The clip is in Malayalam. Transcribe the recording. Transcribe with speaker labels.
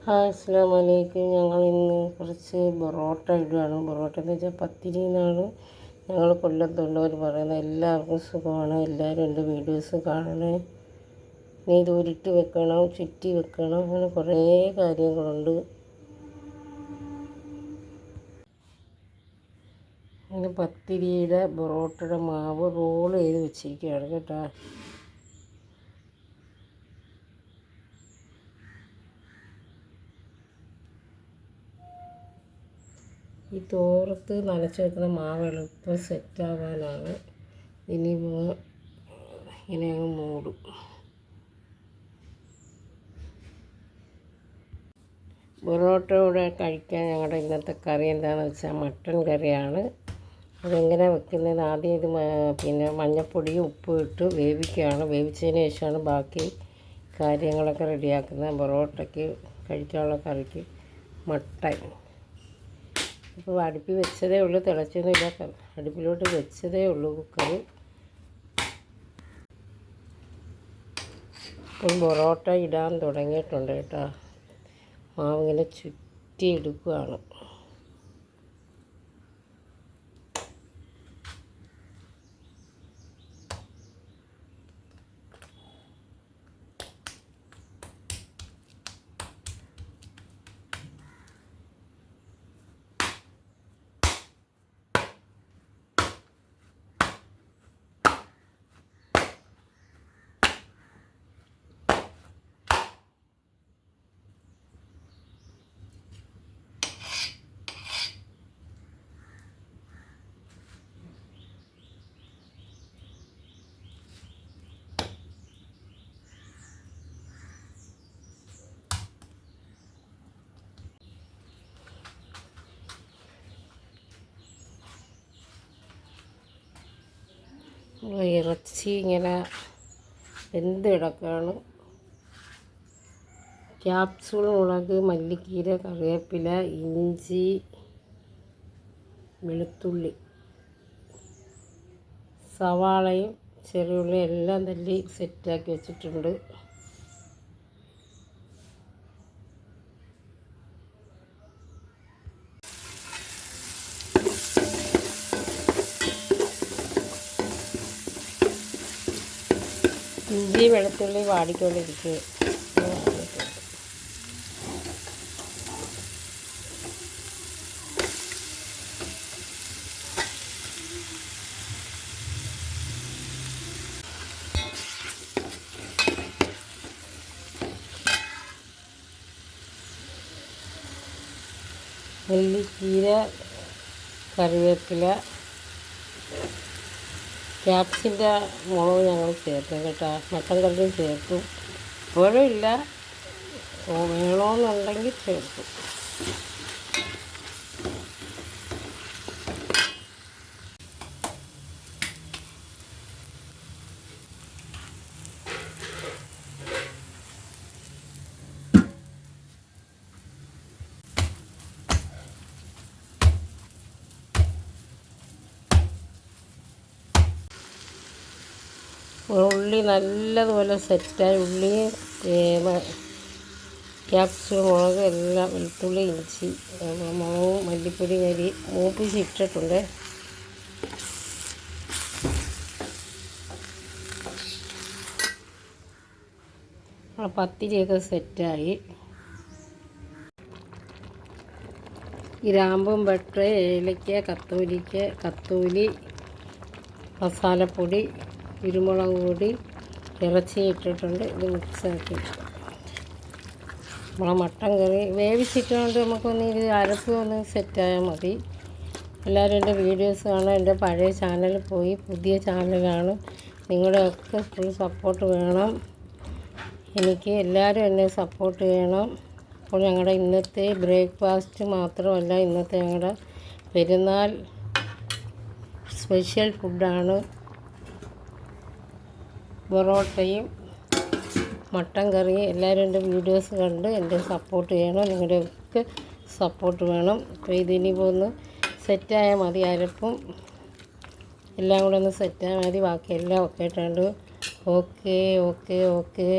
Speaker 1: ഹായ് അസ്സലാമു അലൈക്കും. ഞങ്ങൾ ഇന്ന് കുറച്ച് പൊറോട്ട ഇടുകയാണ്. പൊറോട്ട എന്ന് വെച്ചാൽ പത്തിരി എന്നാണ് ഞങ്ങൾ കൊല്ലത്തുള്ളവർ പറയുന്നത്. എല്ലാവർക്കും സുഖമാണ്. എല്ലാവരും എൻ്റെ വീഡിയോസ് കാണണേ. നീ ഇത് ഉരുട്ടി വെക്കണം, ചുറ്റി വെക്കണം, അങ്ങനെ കുറേ കാര്യങ്ങളുണ്ട്. അങ്ങനെ പത്തിരിയുടെ പൊറോട്ടയുടെ മാവ് റോൾ ചെയ്ത് വെച്ചിരിക്കുകയാണ് കേട്ടോ. ഈ തോർത്ത് നനച്ച് വെക്കുന്ന മാവ് എളുപ്പം സെറ്റാകാനാണ്. ഇനി ഇങ്ങനെ അങ്ങ് മൂടും. പൊറോട്ടയോടെ കഴിക്കാൻ ഞങ്ങളുടെ ഇന്നത്തെ കറി എന്താണെന്ന് വെച്ചാൽ മട്ടൻ കറിയാണ്. അതെങ്ങനെ വെക്കുന്നതെന്ന് ആദ്യം ഇത് മഞ്ഞൾപ്പൊടിയും ഉപ്പും ഇട്ട് വേവിക്കുകയാണ്. വേവിച്ചതിന് ശേഷമാണ് ബാക്കി കാര്യങ്ങളൊക്കെ റെഡിയാക്കുന്നത്. പൊറോട്ടയ്ക്ക് കഴിക്കാനുള്ള കറിക്ക് മട്ടൻ ഇപ്പോൾ അടുപ്പിൽ വെച്ചതേ ഉള്ളൂ, തിളച്ചൊന്നുമില്ല. അടുപ്പിലോട്ട് വെച്ചതേ ഉള്ളൂ കുക്കർ. ഇപ്പം പൊറോട്ട ഇടാൻ തുടങ്ങിയിട്ടുണ്ട് കേട്ടോ. മാവിങ്ങനെ ചുറ്റി എടുക്കുകയാണ്. ഇറച്ചി ഇങ്ങനെ വെന്ത് കിടക്കുകയാണ്. ക്യാപ്സ്യൂൾ, മുളക്, മല്ലിക്കീര, കറിവേപ്പില, ഇഞ്ചി, വെളുത്തുള്ളി, സവാളയും ചെറിയുള്ളി എല്ലാം തല്ലി സെറ്റാക്കി വെച്ചിട്ടുണ്ട്. ഇഞ്ചി വെളുത്തുള്ളി വാടിക്കൊണ്ടിരിക്കുക. മല്ലിക്കീര, കറിവേപ്പില, ക്യാപ്സിൻ്റെ മുളക് ഞങ്ങൾ ചേർക്കും കേട്ടോ. മട്ടൻ കറിയും ചേർക്കും. ഇപ്പോഴും ഇല്ല, വേണമെന്നുണ്ടെങ്കിൽ ചേർക്കും. ഉള്ളി നല്ലതുപോലെ സെറ്റായി. ഉള്ളി, ക്യാപ്സിക്കം, മുളക് എല്ലാം, വെളുത്തുള്ളി, ഇഞ്ചി, മുളകും മല്ലിപ്പൊടി അരി മൂപ്പിച്ചിട്ടിട്ടുണ്ട്. പത്തിരിയൊക്കെ സെറ്റായി. ഗ്രാമ്പും, പട്ട, ഏലക്ക, കത്തോലി, മസാലപ്പൊടി, കുരുമുളക് പൊടി, ഇറച്ചി ഇട്ടിട്ടുണ്ട്. ഇത് മിക്സാക്കി നമ്മളെ മട്ടൻ കറി വേവിച്ചിട്ടുകൊണ്ട് നമുക്കൊന്ന് ഇത് അരപ്പ് ഒന്ന് സെറ്റായാൽ മതി. എല്ലാവരും എൻ്റെ വീഡിയോസ് കാണാൻ എൻ്റെ പഴയ ചാനലിൽ പോയി, പുതിയ ചാനലാണ്. നിങ്ങളുടെയൊക്കെ ഫുൾ സപ്പോർട്ട് വേണം എനിക്ക്. എല്ലാവരും എന്നെ സപ്പോർട്ട് ചെയ്യണം. അപ്പോൾ ഞങ്ങളുടെ ഇന്നത്തെ ബ്രേക്ക്ഫാസ്റ്റ് മാത്രമല്ല, ഇന്നത്തെ ഞങ്ങളുടെ പെരുന്നാൾ സ്പെഷ്യൽ ഫുഡാണ്. പൊറോട്ടയും മട്ടൻ കറിയും. എല്ലാവരും എൻ്റെ വീഡിയോസ് കണ്ട് എൻ്റെ സപ്പോർട്ട് ചെയ്യണം. നിങ്ങളുടെയൊക്കെ സപ്പോർട്ട് വേണം. അപ്പോൾ ഇതിനിപ്പോൾ ഒന്ന് സെറ്റായാൽ മതി. അരപ്പും എല്ലാം കൂടെ ഒന്ന് സെറ്റായാൽ മതി. ബാക്കിയെല്ലാം ഒക്കെ ഇട്ടുണ്ട്. ഓക്കെ.